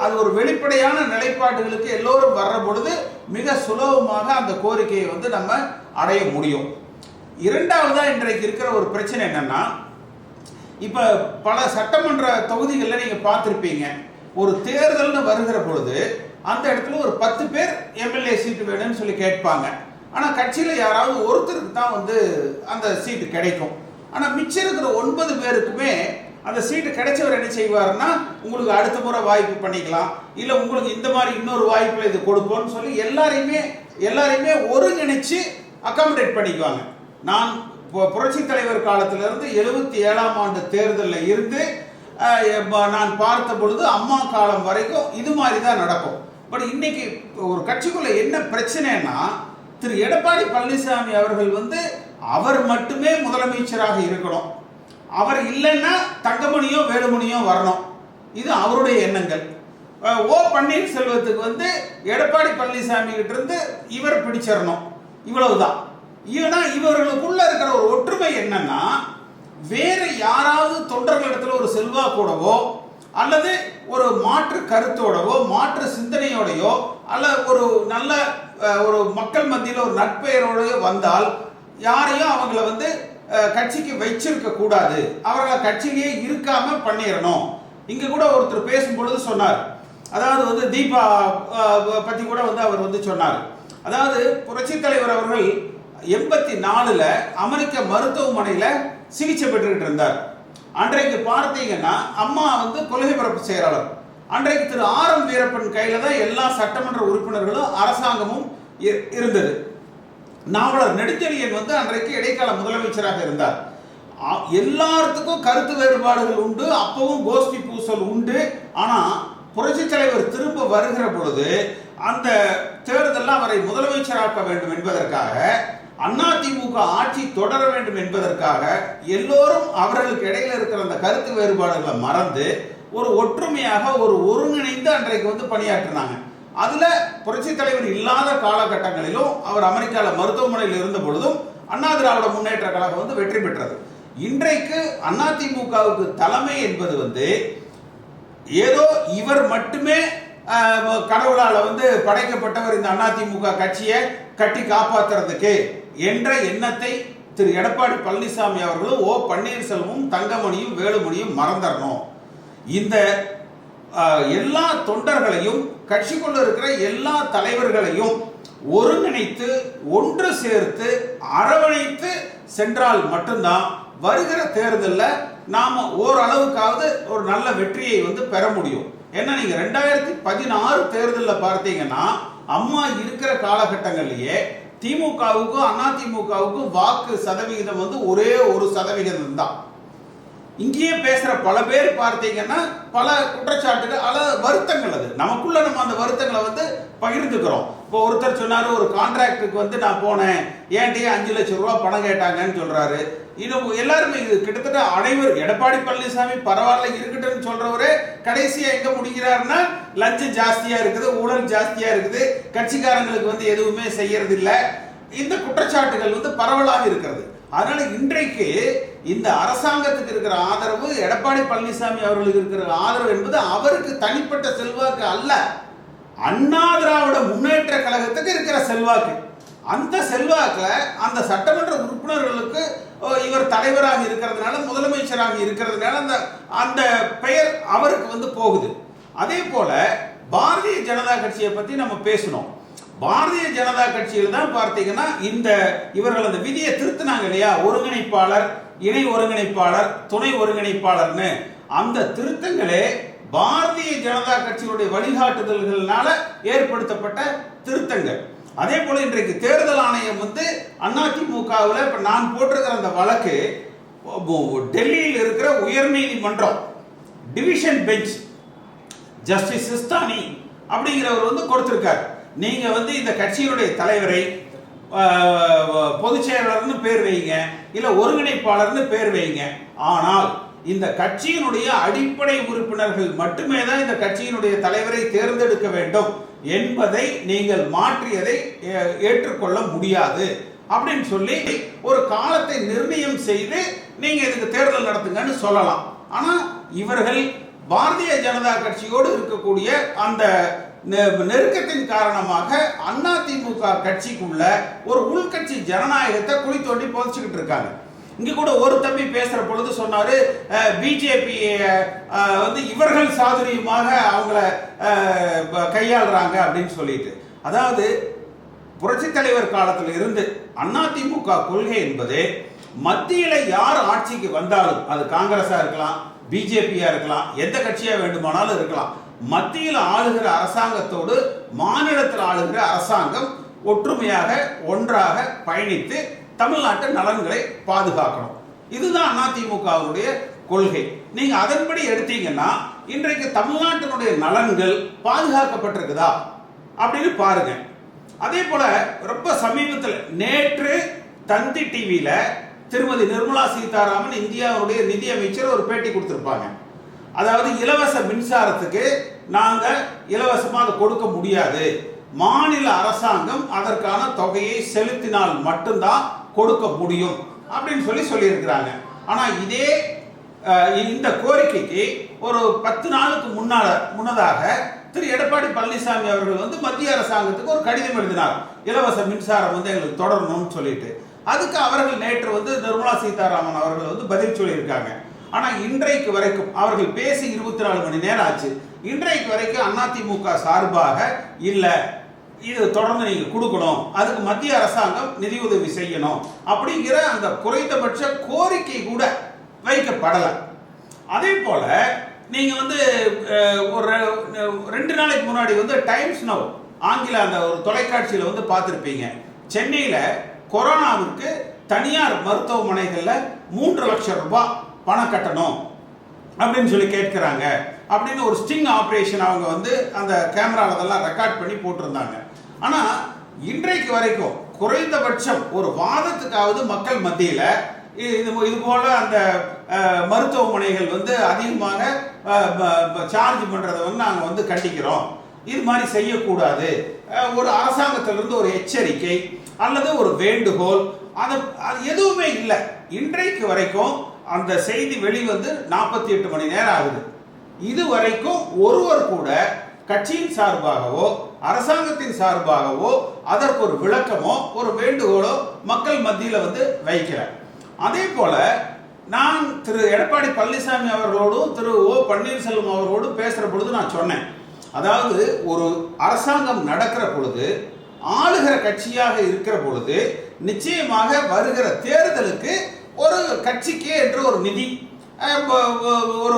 அது ஒரு வெளிப்படையான நிலைப்பாடுகளுக்கு எல்லோரும் வர்ற பொழுது மிக சுலபமாக அந்த கோரிக்கையை வந்து நம்ம அடைய முடியும். இரண்டாவதா இன்றைக்கு இருக்கிற ஒரு பிரச்சனை என்னன்னா, இப்ப பல சட்டமன்ற தொகுதிகளில் நீங்க பார்த்திருப்பீங்க, ஒரு தேர்தல்னு வருகிற பொழுது அந்த இடத்துல ஒரு 10 பேர் எம்எல்ஏ சீட்டு வேணும்னு சொல்லி கேட்பாங்க. ஆனா கட்சியில யாராவது ஒருத்தருக்கு தான் வந்து அந்த சீட்டு கிடைக்கும். ஆனா மிச்சம் இருக்கிற 9 பேருக்குமே அந்த சீட்டு கிடைச்சவர் என்ன செய்வாருன்னா, உங்களுக்கு அடுத்த முறை வாய்ப்பு பண்ணிக்கலாம், இல்ல உங்களுக்கு இந்த மாதிரி இன்னொரு வாய்ப்புல இது கொடுப்போம்னு சொல்லி எல்லாரையுமே ஒருங்கிணைச்சு அகாமடேட் பண்ணிக்குவாங்க. நான் புரட்சி தலைவர் காலத்திலிருந்து 77ஆம் ஆண்டு தேர்தலில் இருந்து நான் பார்த்த பொழுது அம்மா காலம் வரைக்கும் இது மாதிரி தான் நடக்கும். பட் இன்னைக்கு ஒரு கட்சிக்குள்ள என்ன பிரச்சனைனா, திரு எடப்பாடி பழனிசாமி அவர்கள் வந்து அவர் மட்டுமே முதலமைச்சராக இருக்கணும், அவர் இல்லைன்னா தங்கமணியோ வேலுமணியோ வரணும், இது அவருடைய எண்ணங்கள். ஓ பன்னீர்செல்வத்துக்கு வந்து எடப்பாடி பழனிசாமி கிட்ட இருந்து இவர் பிடிச்சிடணும், இவ்வளவுதான். இவர்களுக்குள்ள இருக்கிற ஒரு ஒற்றுமை என்னன்னா, வேற யாராவது தொண்டர்களிடத்துல ஒரு செல்வாக்கூடவோ அல்லது ஒரு மாற்று கருத்தோடவோ மாற்று சிந்தனையோடையோ அல்ல ஒரு நல்ல ஒரு மக்கள் மத்தியில் ஒரு நட்பெயரோடய வந்தால் யாரையும் அவங்கள வந்து கட்சிக்கு வச்சிருக்க கூடாது, அவர்களை கட்சியிலேயே இருக்காம பண்ணிடணும். இங்க கூட ஒருத்தர் பேசும்பொழுது சொன்னார், அதாவது வந்து தீபா பத்தி கூட வந்து அவர் வந்து சொன்னார். அதாவது புரட்சி தலைவர் அவர்கள் 84ல் அமெரிக்க மருத்துவமனையில சிகிச்சை பெற்றுக்கிட்டு இருந்தார். அன்றைக்கு பார்த்தீங்கன்னா அம்மா வந்து கொள்கை பரப்பு செயலாளர். அன்றைக்கு திரு ஆர்.எம். வீரப்பன் கையில தான் எல்லா சட்டமன்ற உறுப்பினர்களும் அரசாங்கமும் இருந்தது. நாவலர் நெடுஞ்செழியன் வந்து அன்றைக்கு இடைக்கால முதலமைச்சராக இருந்தார். எல்லாத்துக்கும் கருத்து வேறுபாடுகள் உண்டு, அப்பவும் கோஷ்டி பூசல் உண்டு. ஆனா புரட்சி தலைவர் திரும்ப வருகிற பொழுது அந்த தேர்தலில் அவரை முதலமைச்சராக்க வேண்டும் என்பதற்காக, அதிமுக ஆட்சி தொடர வேண்டும் என்பதற்காக எல்லோரும் அவர்களுக்கு இடையில இருக்கிற அந்த கருத்து வேறுபாடுகளை மறந்து ஒரு ஒற்றுமையாக ஒரு ஒருங்கிணைந்து அன்றைக்கு வந்து பணியாற்றினாங்க. அதுல புரட்சி தலைவர் இல்லாத காலகட்டங்களிலும் அவர் அமெரிக்காவில் மருத்துவமனையில் இருந்த பொழுதும் அண்ணா திராவிட முன்னேற்ற கழகம் வந்து வெற்றி பெற்றது. இன்றைக்கு அதிமுகவுக்கு தலைமை என்பது வந்து ஏதோ இவர் மட்டுமே கடவுளால் வந்து படைக்கப்பட்டவர் இந்த அதிமுக கட்சியை கட்டி காப்பாற்றுறதுக்கு என்ற எண்ணத்தை திரு எடப்பாடி பழனிசாமி அவர்களும் ஓ பன்னீர்செல்வமும் தங்கமணியும் வேலுமணியும் மறந்துடணும். இந்த எல்லா தொண்டர்களையும் கட்சிக்குள்ள இருக்கிற எல்லா தலைவர்களையும் ஒருங்கிணைத்து ஒன்று சேர்த்து அரவணைத்து சென்றால் மட்டும்தான் வருகிற தேர்தலில் நாம ஓரளவுக்காவது ஒரு நல்ல வெற்றியை வந்து பெற முடியும். ஏன்னா நீங்க 2016 தேர்தலில் பார்த்தீங்கன்னா அம்மா இருக்கிற காலகட்டங்களிலேயே திமுகவுக்கும் அதிமுகவுக்கும் வாக்கு சதவிகிதம் வந்து ஒரே 1% தான். இங்கேயே பேசுற பல பேர் பார்த்தீங்கன்னா பல குற்றச்சாட்டுகள் அல்லது வருத்தங்கள், அது நமக்குள்ள நம்ம அந்த வருத்தங்களை வந்து பகிர்ந்துக்கிறோம். இப்போ ஒருத்தர் சொன்னாரு ஒரு கான்ட்ராக்டுக்கு வந்து நான் போனேன், ஏன்ட்டே 5 லட்சம் ரூபாய் பணம் கேட்டாங்கன்னு சொல்றாரு. இன்னும் எல்லாருமே இது கிட்டத்தட்ட அனைவரும் எடப்பாடி பழனிசாமி பரவாயில்ல இருக்கட்டும்னு சொல்றவரே கடைசியா எங்க முடிக்கிறாருன்னா லஞ்சம் ஜாஸ்தியா இருக்குது, ஊழல் ஜாஸ்தியா இருக்குது, கட்சிக்காரங்களுக்கு வந்து எதுவுமே செய்யறது இல்ல. இந்த குற்றச்சாட்டுகள் வந்து பரவலாக இருக்கிறது. அதனால இன்றைக்கு இந்த அரசாங்கத்துக்கு இருக்கிற ஆதரவு, எடப்பாடி பழனிசாமி அவர்களுக்கு இருக்கிற ஆதரவு என்பது அவருக்கு தனிப்பட்ட செல்வாக்கு அல்ல, அண்ணா திராவிட முன்னேற்ற கழகத்துக்கு இருக்கிற செல்வாக்கு. அந்த செல்வாக்குல அந்த சட்டமன்ற உறுப்பினர்களுக்கு இவர் தலைவராக இருக்கிறதுனால, முதலமைச்சராக இருக்கிறதுனால அந்த பெயர் அவருக்கு வந்து போகுது. அதே போல பாரதிய ஜனதா கட்சியை பத்தி நம்ம பேசணும். பாரதிய ஜனதா கட்சியில் தான் பார்த்தீங்கன்னா இவர்கள் அந்த விதியை திருத்தினாங்க இல்லையா, ஒருங்கிணைப்பாளர், இணை ஒருங்கிணைப்பாளர், துணை ஒருங்கிணைப்பாளர்னு. அந்த திருத்தங்களே பாரதிய ஜனதா கட்சியுடைய வழிகாட்டுதல்களால ஏற்படுத்தப்பட்ட திருத்தங்கள். அதே போல இன்றைக்கு தேர்தல் ஆணையம் வந்து அதிமுகவில் இப்ப நான் போட்டிருக்கிற அந்த வழக்கு டெல்லியில் இருக்கிற உயர்நீதிமன்றம் டிவிஷன் பெஞ்ச் ஜஸ்டிஸ் சிஸ்தானி அப்படிங்கிறவர் வந்து கொடுத்திருக்காரு. நீங்க வந்து இந்த கட்சியினுடைய தலைவரை பொதுச் செயலாளர்னு பேர் வைங்க, இல்ல ஒருங்கிணைப்பாளர்னு பேர் வைங்க. ஆனால் இந்த கட்சியினுடைய அடிப்படை உறுப்பினர்கள் மட்டுமே தான் இந்த கட்சியினுடைய தலைவரை தேர்ந்தெடுக்க வேண்டும் என்பதை நீங்கள் மாற்றியதை ஏற்றுக்கொள்ள முடியாது அப்படின்னு சொல்லி ஒரு காலத்தை நிர்ணயம் செய்து நீங்க இதுக்கு தேர்தல் நடத்துங்கன்னு சொல்லலாம். ஆனா இவர்கள் பாரதிய ஜனதா கட்சியோடு இருக்கக்கூடிய அந்த நெருக்கத்தின் காரணமாக அதிமுக கட்சிக்குள்ள ஒரு உள்கட்சி ஜனநாயகத்தை குழி தோண்டி புதைச்சுக்கிட்டு இருக்காங்க. இங்க கூட ஒரு தம்பி பேசுற பொழுது சொன்னாரு, பிஜேபி வந்து இவர்கள் சாதுரியமாக அவங்கள கையாளுறாங்க அப்படின்னு சொல்லிட்டு. அதாவது புரட்சி தலைவர் காலத்தில் இருந்து அதிமுக கொள்கை என்பது மத்தியில யார் ஆட்சிக்கு வந்தாலும், அது காங்கிரஸா இருக்கலாம், பிஜேபியா இருக்கலாம், எந்த கட்சியா வேண்டுமானாலும் இருக்கலாம், மத்தியில் ஆளுகிற அரசாங்கத்தோடு மாநிலத்தில் ஆளுகிற அரசாங்கம் ஒற்றுமையாக ஒன்றாக பயணித்து தமிழ்நாட்டு நலன்களை பாதுகாக்கணும். இதுதான் அதிமுகவுடைய கொள்கை. நீங்க அதன்படி எடுத்தீங்கன்னா இன்றைக்கு தமிழ்நாட்டினுடைய நலன்கள் பாதுகாக்கப்பட்டிருக்குதா அப்படின்னு பாருங்க. அதே போல ரொம்ப சமீபத்தில் நேற்று தந்தி டிவியில திருமதி நிர்மலா சீதாராமன் இந்தியாவுடைய நிதி அமைச்சர் ஒரு பேட்டி கொடுத்திருப்பாங்க. அதாவது இலவச மின்சாரத்துக்கு நாங்க இலவசமா அதை கொடுக்க முடியாது, மாநில அரசாங்கம் அதற்கான தொகையை செலுத்தினால் மட்டும்தான் கொடுக்க முடியும் அப்படின்னு சொல்லியிருக்கிறாங்க. ஆனா இந்த கோரிக்கைக்கு ஒரு 10 நாளுக்கு முன்னதாக திரு எடப்பாடி பழனிசாமி அவர்கள் வந்து மத்திய அரசாங்கத்துக்கு ஒரு கடிதம் எழுதினார், இலவச மின்சாரம் வந்து எங்களுக்கு தொடரணும்னு சொல்லிட்டு. அதுக்கு அவர்கள் நேற்று வந்து நிர்மலா சீதாராமன் அவர்கள் வந்து பதில் சொல்லியிருக்காங்க. ஆனா இன்றைக்கு வரைக்கும் அவர்கள் பேசி 24 மணி நேரம் ஆச்சு. இன்றைக்கு வரைக்கும் அதிமுக சார்பாக இல்ல, இது தொடர்ந்து நீங்க கொடுக்கணும், அதுக்கு மத்திய அரசாங்கம் நிதியுதவி செய்யணும் அப்படிங்கிற அந்த குறைந்தபட்ச கோரிக்கை கூட வைக்கப்படல. அதே போல நீங்க வந்து ஒரு 2 நாளைக்கு முன்னாடி வந்து டைம்ஸ் நவ் ஆங்கில அந்த ஒரு தொலைக்காட்சியில வந்து பார்த்திருப்பீங்க, சென்னையில கொரோனாவிற்கு தனியார் மருத்துவமனைகள்ல 3 லட்சம் ரூபாய் பணம் கட்டணும் அப்படின்னு சொல்லி கேட்கிறாங்க அப்படின்னு ஒரு ஸ்டிங் ஆபரேஷன் அவங்க வந்து அந்த கேமரால அதெல்லாம் ரெக்கார்ட் பண்ணி போட்டிருந்தாங்க. ஆனா இன்றைக்கு வரைக்கும் குறைந்தபட்சம் ஒரு வாதத்துக்காவது மக்கள் மத்தியில இது போல அந்த மருத்துவமனைகள் வந்து அதிகமாக சார்ஜ் பண்றதை வந்து நாங்க வந்து கண்டிக்கிறோம், இது மாதிரி செய்யக்கூடாது, ஒரு அரசாங்கத்திலிருந்து ஒரு எச்சரிக்கை அல்லது ஒரு வேண்டுகோள் அது எதுவுமே இல்லை. இன்றைக்கு வரைக்கும் அந்த செய்தி வெளிவந்து 48 மணி நேரம் ஆகுது. இது வரைக்கும் ஒருவர் கூட கட்சியின் சார்பாகவோ அரசாங்கத்தின் சார்பாகவோ அதற்கு ஒரு விளக்கமோ ஒரு வேண்டுகோளோ மக்கள் மத்தியில் வந்து வைக்கல. அதே போல நான் திரு எடப்பாடி பழனிசாமி அவர்களோடும் திரு ஓ பன்னீர்செல்வம் அவர்களோடும் பேசுற பொழுது நான் சொன்னேன், அதாவது ஒரு அரசாங்கம் நடக்கிற பொழுது ஆளுகிற கட்சியாக இருக்கிற பொழுது நிச்சயமாக வருகிற தேர்தலுக்கு ஒரு கட்சிக்கு என்று ஒரு நிதி ஒரு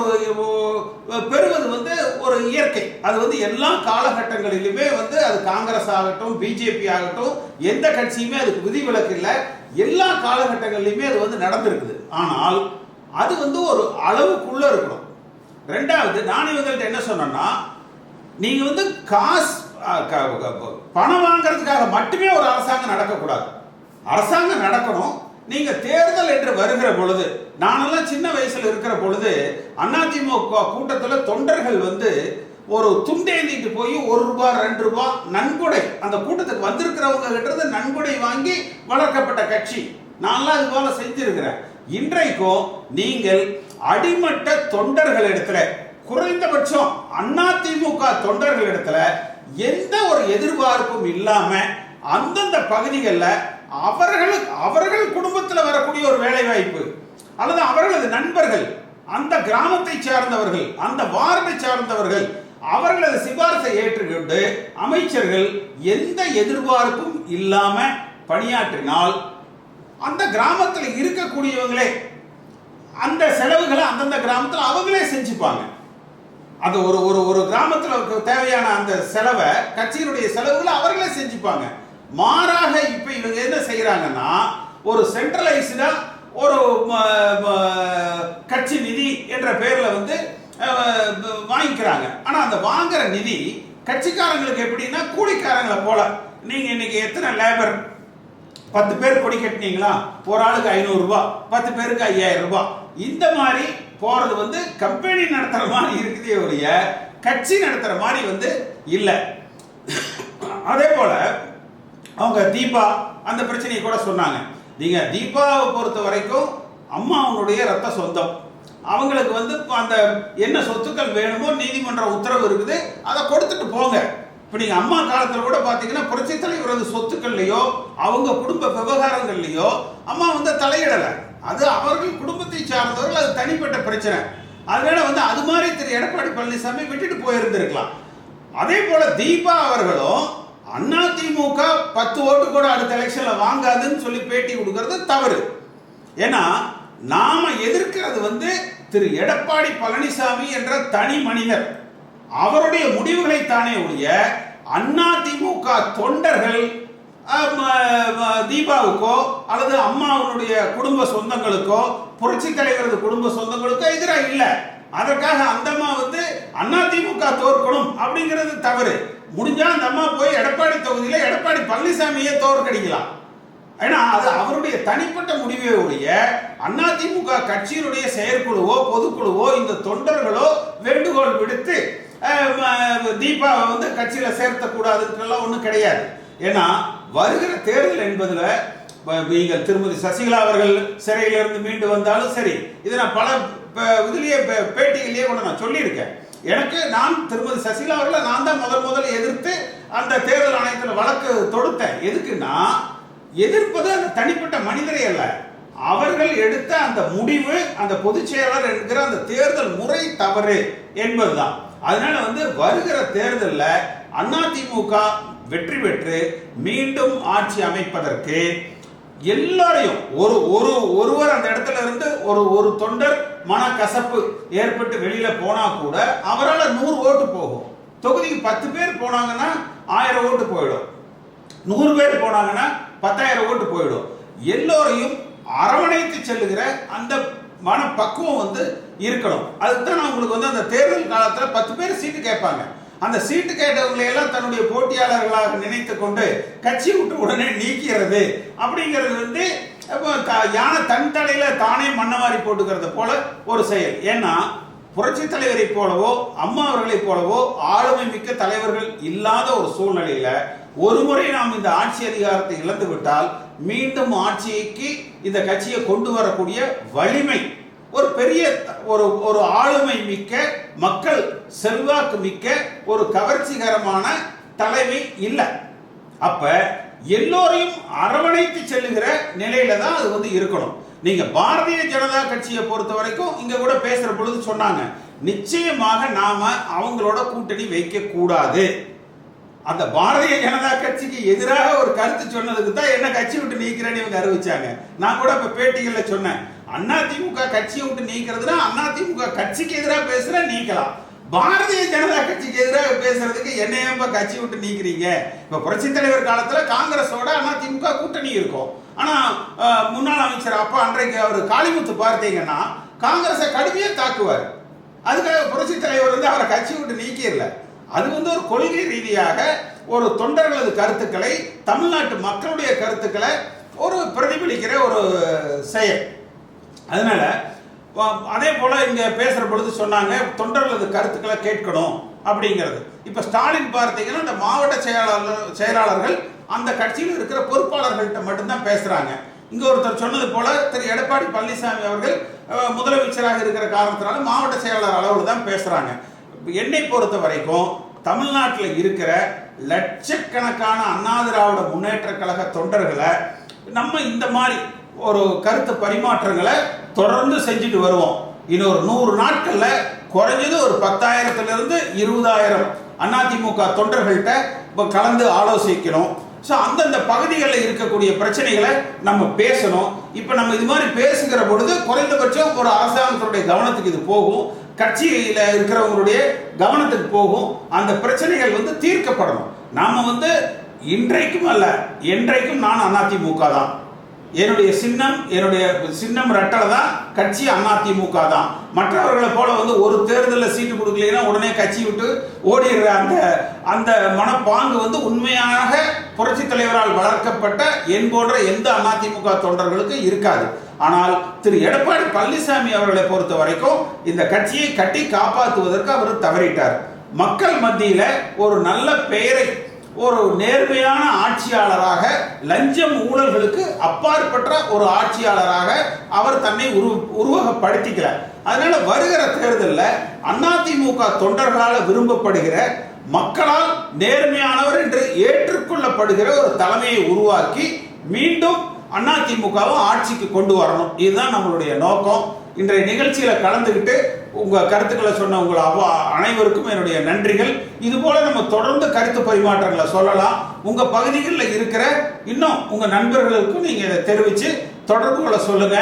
பெறுவது வந்து ஒரு இயற்கை. அது வந்து எல்லா காலகட்டங்களிலுமே வந்து அது காங்கிரஸ் ஆகட்டும் பிஜேபி ஆகட்டும் எந்த கட்சியுமே அதுக்கு விதிவிலக்கு இல்லை, எல்லா காலகட்டங்களிலுமே அது வந்து நடந்திருக்குது. ஆனால் அது வந்து ஒரு அளவுக்குள்ள இருக்கணும். ரெண்டாவது நான் இவங்கள்ட்ட என்ன சொன்னேன்னா, நீங்க வந்து காசு பணம் வாங்குறதுக்காக மட்டுமே ஒரு அரசாங்கம் நடக்கக்கூடாது. அரசாங்கம் நடக்கணும். நீங்க தேர்தல் என்று வருகிற பொழுது, நானெல்லாம் சின்ன வயசுல இருக்கிற பொழுது அதிமுக கூட்டத்துல தொண்டர்கள் வந்து ஒரு துண்டேந்திட்டு போய் ₹1 ₹2 நன்கொடை அந்த கூட்டத்துக்கு வந்திருக்கிறவங்க கிட்ட இருந்து நன்கொடை வாங்கி வளர்க்கப்பட்ட கட்சி. நான்லாம் அது போல செஞ்சிருக்கிறேன். இன்றைக்கும் நீங்கள் அடிமட்ட தொண்டர்கள் இடத்துல, குறைந்தபட்சம் அதிமுக தொண்டர்கள் இடத்துல எந்த ஒரு எதிர்பார்ப்பும் இல்லாம அந்தந்த பகுதிகளில் அவர்கள் குடும்பத்தில் வரக்கூடிய ஒரு வேலை வாய்ப்பு அல்லது அவர்களது நண்பர்கள், அந்த கிராமத்தை சார்ந்தவர்கள், அந்த வார்டை சார்ந்தவர்கள் அவர்களது சிபாரிசை ஏற்றுக்கொண்டு அமைச்சர்கள் எந்த எதிர்பார்ப்பும் இல்லாம பணியாற்றினால் அந்த கிராமத்தில் இருக்கக்கூடியவங்களே அந்த செலவுகளை அந்தந்த கிராமத்தில் அவங்களே செஞ்சுப்பாங்க. அது ஒரு கிராமத்தில் தேவையான அந்த செலவை, கட்சியினுடைய செலவுகளை அவர்களே செஞ்சுப்பாங்க. மாறாக இப்ப இவங்க என்ன செய்யறாங்கன்னா, ஒரு சென்ட்ரலைஸ்டா ஒரு கட்சி நிதி என்ற பெயர்ல வந்து வாங்கிக்கிறாங்க. ஆனா அந்த வாங்குற நிதி கட்சிக்காரங்களுக்கு எப்படின்னா கூலிக்காரங்களை போல. நீங்க இன்னைக்கு எத்தனை லேபர், 10 பேர் கொடி கட்டினீங்களா, ஒரு ஆளுக்கு ₹500, 10 பேருக்கு ₹5000, இந்த மாதிரி போறது வந்து கம்பெனி நடத்துற மாதிரி இருக்குதே ஒழிய கட்சி நடத்துற மாதிரி வந்து இல்லை. அதே போல அவங்க தீபா அந்த பிரச்சனையை கூட சொன்னாங்க. நீங்க தீபாவை பொறுத்த வரைக்கும் அம்மாவுடைய ரத்த சொந்தம். அவங்களுக்கு வந்து அந்த என்ன சொத்துக்கள் வேணுமோ நீதிமன்ற உத்தரவு இருக்குது, அதை கொடுத்துட்டு போங்க. இப்ப நீங்க அம்மா காலத்துல கூட பாத்தீங்கன்னா புரட்சி தலைவரது சொத்துக்கள்லயோ அவங்க குடும்ப விவகாரங்கள்லயோ அம்மா வந்து தலையிடல. அது அவர்கள் குடும்பத்தை சார்ந்தவர்கள், அது தனிப்பட்ட பிரச்சனை. அதனால வந்து அது மாதிரி திரு எடப்பாடி பழனிசாமி விட்டுட்டு போயிருந்திருக்கலாம். அதே போல தீபா அவர்களும் அதிமுக 10 ஓட்டு கூட அடுத்த எலெக்ஷன்ல வாங்காதுன்னு சொல்லி பேட்டி கொடுக்கிறது தவறு. ஏன்னா நாம எதிர்க்கிறது வந்து திரு எடப்பாடி பழனிசாமி என்ற தனி மனிதர், அவருடைய முடிவுகளை தானே ஒழிய அதிமுக தொண்டர்கள் தீபாவுக்கோ அல்லது அம்மாவுடைய குடும்ப சொந்தங்களுக்கோ புரட்சி தலைவரது குடும்ப சொந்தங்களுக்கோ எதிராக இல்லை. அதற்காக அந்த அம்மா வந்து அதிமுக தோற்கணும் அப்படிங்கிறது தவறு. முடிஞ்சா அந்த அம்மா போய் எடப்பாடி தொகுதியில எடப்பாடி பழனிசாமியே தோற்கடிக்கலாம். ஏன்னா அது அவருடைய தனிப்பட்ட முடிவே ஒழிய அதிமுக கட்சியினுடைய செயற்குழுவோ பொதுக்குழுவோ இந்த தொண்டர்களோ வேண்டுகோள் விடுத்து தீபா வந்து கட்சியில சேர்த்த கூடாதுன்றெல்லாம் ஒன்றும் கிடையாது. ஏன்னா வருகிற தேர்தல் என்பதுல நீங்கள் திருமதி சசிகலா அவர்கள் சிறையிலிருந்து மீண்டு வந்தாலும் சரி, இதை நான் பல இதுலயே பேட்டிகள்லயே கூட நான் சொல்லியிருக்கேன். எனக்கு நான் திருமதி சசிகலா அவர்களை நான் தான் முதல் எதிர்த்து அந்த தேர்தல் ஆணையத்தில் வழக்கு தொடுத்தேன். எதுக்குன்னா எதிர்ப்பது அந்த தனிப்பட்ட மனிதரை அல்ல, அவர்கள் எடுத்த அந்த முடிவு, அந்த பொதுச் செயலாளர் என்கிற அந்த தேர்தல் முறை தவறு என்பதுதான். அதனால வந்து வருகிற தேர்தலில் அதிமுக வெற்றி பெற்று மீண்டும் ஆட்சி அமைப்பதற்கு எல்லாரையும் ஒருவர் அந்த இடத்துல இருந்து ஒரு தொண்டர் மனக்கசப்பு ஏற்பட்டு வெளியில போனா கூட அவரால் 100 ஓட்டு போகும். தொகுதிக்கு 10 பேர் போனாங்கன்னா 1000 ஓட்டு போயிடும். 100 பேர் போனாங்கன்னா 10,000 ஓட்டு போயிடும். எல்லோரையும் அரவணைத்து செல்லுகிற அந்த மனப்பக்குவம் வந்து இருக்கணும். அதுதான் நான் உங்களுக்கு வந்து அந்த தேர்தல் காலத்தில் 10 பேர் சீட்டு கேட்பாங்க. அந்த சீட்டு கேட்டவங்களை எல்லாம் தன்னுடைய போட்டியாளர்களாக நினைத்து கொண்டு கட்சி விட்டு உடனே நீக்கிறது அப்படிங்கிறது வந்து யானை தன் தலையில தானே மண்ணவாரி போட்டுக்கிறது போல ஒரு செயல். ஏன்னா புரட்சி தலைவரை போலவோ அம்மா அவர்களை போலவோ ஆளுமை மிக்க தலைவர்கள் இல்லாத ஒரு சூழ்நிலையில ஒரு முறை நாம் இந்த ஆட்சி அதிகாரத்தை இழந்து விட்டால் மீண்டும் ஆட்சிக்கு இந்த கட்சியை கொண்டு வரக்கூடிய வலிமை ஒரு பெரிய ஒரு ஆளுமை மிக்க மக்கள் செல்வாக்கு மிக்க ஒரு கவர்ச்சிகரமான தலைமை இல்லை. அப்ப எல்லோரையும் அரவணைத்து செல்லுகிற நிலையில தான் அது வந்து இருக்கணும். நீங்க பாரதிய ஜனதா கட்சியை பொறுத்த வரைக்கும் இங்க கூட பேசுற பொழுது சொன்னாங்க, நிச்சயமாக நாம அவங்களோட கூட்டணி வைக்க கூடாது. அந்த பாரதிய ஜனதா கட்சிக்கு எதிராக ஒரு கருத்து சொன்னதுக்கு தான் என்ன கட்சி விட்டு நீக்கிறேன்னு இவங்க அறிவிச்சாங்க. நான் கூட இப்ப பேட்டிகள்ல சொன்னேன், அதிமுக கட்சியை விட்டு நீக்கிறதுனா அதிமுக கட்சிக்கு எதிராக பேசுற நீக்கலாம், பாரதிய ஜனதா கட்சிக்கு எதிராக பேசுறதுக்கு என்னையப்ப கட்சி விட்டு நீக்கிறீங்க. இப்ப புரட்சி தலைவர் காலத்துல காங்கிரஸோட அதிமுக கூட்டணி இருக்கும். ஆனா முன்னாள் அமைச்சர் அப்பா அன்றைக்கு அவர் காளிமுத்து பார்த்தீங்கன்னா காங்கிரஸை கடுமையா தாக்குவார். அதுக்காக புரட்சி தலைவர் வந்து அவரை கட்சி விட்டு நீக்கிடல. அது வந்து ஒரு கொள்கை ரீதியாக ஒரு தொண்டர்களது கருத்துக்களை, தமிழ்நாட்டு மக்களுடைய கருத்துக்களை ஒரு பிரதிபலிக்கிற ஒரு செயல். அதனால அதே போல இங்க பேசுற பொழுது சொன்னாங்க தொண்டர்களது கருத்துக்களை கேட்கணும் அப்படிங்கிறது. இப்ப ஸ்டாலின் பார்த்தீங்கன்னா இந்த மாவட்ட செயலாளர்கள் அந்த கட்சியில் இருக்கிற பொறுப்பாளர்கள்ட்ட மட்டும்தான் பேசுறாங்க. இங்க ஒருத்தர் சொன்னது போல திரு எடப்பாடி பழனிசாமி அவர்கள் முதலமைச்சராக இருக்கிற காரணத்தினால மாவட்ட செயலாளர் அளவில் தான் பேசுறாங்க. என்னை பொறுத்த வரைக்கும் தமிழ்நாட்டில் இருக்கிற லட்சக்கணக்கான அண்ணா திராவிட முன்னேற்ற கழக தொண்டர்களை நம்ம இந்த மாதிரி ஒரு கருத்து பரிமாற்றங்களை தொடர்ந்து செஞ்சுட்டு வருவோம். இன்னொரு 100 நாட்கள்ல குறைஞ்சது ஒரு 10,000 to 20,000 அதிமுக தொண்டர்கள்ட்ட கலந்து ஆலோசிக்கணும். ஸோ அந்தந்த பகுதிகளில் இருக்கக்கூடிய பிரச்சனைகளை நம்ம பேசணும். இப்போ நம்ம இது மாதிரி பேசுகிற பொழுது குறைந்தபட்சம் ஒரு அரசாங்கத்துடைய கவனத்துக்கு இது போகும், கட்சியில் இருக்கிறவங்களுடைய கவனத்துக்கு போகும். அந்த பிரச்சனைகள் வந்து தீர்க்கப்படணும். நாம வந்து இன்றைக்கும் அல்ல என்றைக்கும் நான் அதிமுக தான். என்னுடைய சின்னம் ரெட்டலை தான், கட்சி அதிமுக தான். மற்றவர்களை போல வந்து ஒரு தேர்தலில் சீட்டு கொடுக்கலைன்னா உடனே கட்சி விட்டு ஓடிடுற அந்த மனப்பாங்கு வந்து உண்மையாக புரட்சி தலைவரால் வளர்க்கப்பட்ட என் போன்ற எந்த அதிமுக தொண்டர்களுக்கு இருக்காது. ஆனால் திரு எடப்பாடி பழனிசாமி அவர்களை பொறுத்த வரைக்கும் இந்த கட்சியை கட்டி காப்பாற்றுவதற்கு அவர் தவறிட்டார். மக்கள் மத்தியில ஒரு நல்ல பெயரை, ஒரு நேர்மையான ஆட்சியாளராக, லஞ்சம் ஊழல்களுக்கு அப்பாற்பட்ட ஒரு ஆட்சியாளராக அவர் தன்னை உருவகப்படுத்திக்கல. அதனால வருகிற தேர்தலில் அதிமுக தொண்டர்களால் விரும்பப்படுகிற, மக்களால் நேர்மையானவர் என்று ஏற்றுக்கொள்ளப்படுகிற ஒரு தலைமையை உருவாக்கி மீண்டும் அதிமுகவும் ஆட்சிக்கு கொண்டு வரணும். இதுதான் நம்மளுடைய நோக்கம். இன்றைய நிகழ்ச்சியில கலந்துகிட்டு உங்க கருத்துக்களை சொன்ன உங்கள் அனைவருக்கும் என்னுடைய நன்றிகள். இது போல நம்ம தொடர்ந்து கருத்து பரிமாற்றங்களை சொல்லலாம். உங்க பகுதிகளில் இருக்கிற இன்னும் உங்க நண்பர்களுக்கும் நீங்க இதை தெரிவிச்சு தொடர்புகளை சொல்லுங்க.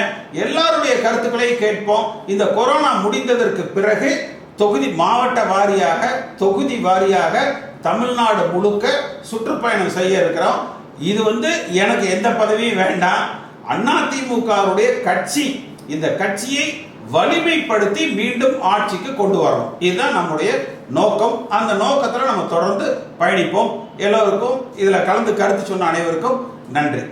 எல்லாருடைய கருத்துக்களையும் கேட்போம். இந்த கொரோனா முடிந்ததற்கு பிறகு மாவட்ட வாரியாக, தொகுதி வாரியாக தமிழ்நாடு முழுக்க சுற்றுப்பயணம் செய்ய இருக்கிறோம். இது வந்து எனக்கு எந்த பதவியும் வேண்டாம். அதிமுகவுடைய கட்சி, இந்த கட்சியை வலிமைப்படுத்தி மீண்டும் ஆட்சிக்கு கொண்டு வரணும். இதுதான் நம்முடைய நோக்கம். அந்த நோக்கத்தில் நம்ம தொடர்ந்து பயணிப்போம். எல்லோருக்கும் இதுல கலந்து கருத்து சொன்ன அனைவருக்கும் நன்றி.